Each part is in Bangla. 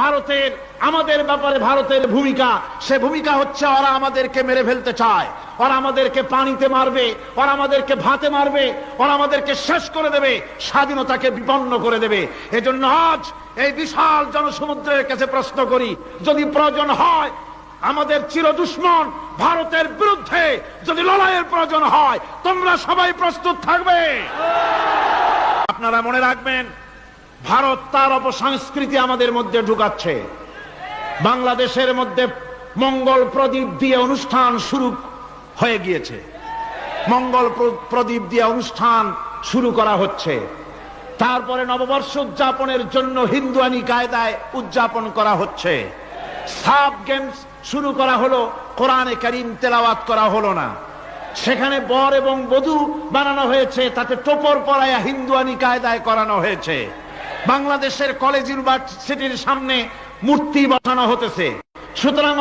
ভারতের আমাদের ব্যাপারে ভারতের ভূমিকা, সে ভূমিকা হচ্ছে ওরা আমাদেরকে মেরে ফেলতে চায়, ওরা আমাদেরকে পানিতে মারবে, ওরা আমাদেরকে ভাতে মারবে, ওরা আমাদেরকে শেষ করে দেবে, স্বাধীনতাকে বিপন্ন করে দেবে। এজন্য আজ এই বিশাল জনসমুদ্রের কাছে প্রশ্ন করি, যদি প্রয়োজন হয় আমাদের চির দুশ্মন ভারতের বিরুদ্ধে যদি লড়াইয়ের প্রয়োজন হয়, তোমরা সবাই প্রস্তুত থাকবে। আপনারা মনে রাখবেন, ভারত তার অপসংস্কৃতি আমাদের মধ্যে ঢুকাচ্ছে। বাংলাদেশের মধ্যে মঙ্গল প্রদীপ দিয়ে অনুষ্ঠান শুরু হয়ে গিয়েছে, মঙ্গল প্রদীপ দিয়ে অনুষ্ঠান শুরু করা হচ্ছে। তারপরে নববর্ষ উদযাপনের জন্য হিন্দুয়ানি কায়দায় উদযাপন করা হচ্ছে। সাব গেমস শুরু করা হলো, কোরআনে কারীম তেলাওয়াত করা হলো না। সেখানে বর এবং বধূ বানানো হয়েছে, তাতে টোপর পরায়া হিন্দুয়ানি কায়দায় করানো হয়েছে। বাংলাদেশের কলেজ ইউনিভার্সিটির সামনে মূর্তি বসানো হতেছে। সুতরাং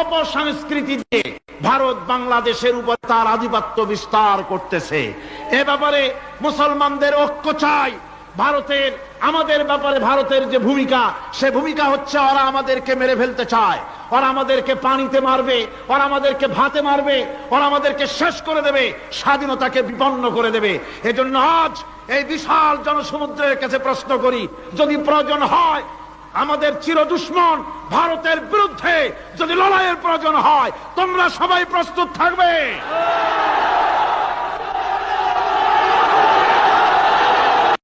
অপসংস্কৃতি দিয়ে ভারত বাংলাদেশের উপর তার আধিপত্য বিস্তার করতেছে। এ ব্যাপারে মুসলমানদের ঐক্য চাই। ভারতের আমাদের ব্যাপারে ভারতের যে ভূমিকা, সে ভূমিকা হচ্ছে ওরা আমাদেরকে মেরে ফেলতে চায়, ওরা আমাদেরকে পানিতে মারবে, ওরা আমাদেরকে ভাতে মারবে, ওরা আমাদেরকে শেষ করে দেবে, স্বাধীনতাকে বিপন্ন করে দেবে। এজন্য আজ এই বিশাল জনসমুদ্রের কাছে প্রশ্ন করি, যদি প্রয়োজন হয় আমাদের চির দুশ্মন ভারতের বিরুদ্ধে যদি লড়াইয়ের প্রয়োজন হয়, তোমরা সবাই প্রস্তুত থাকবে।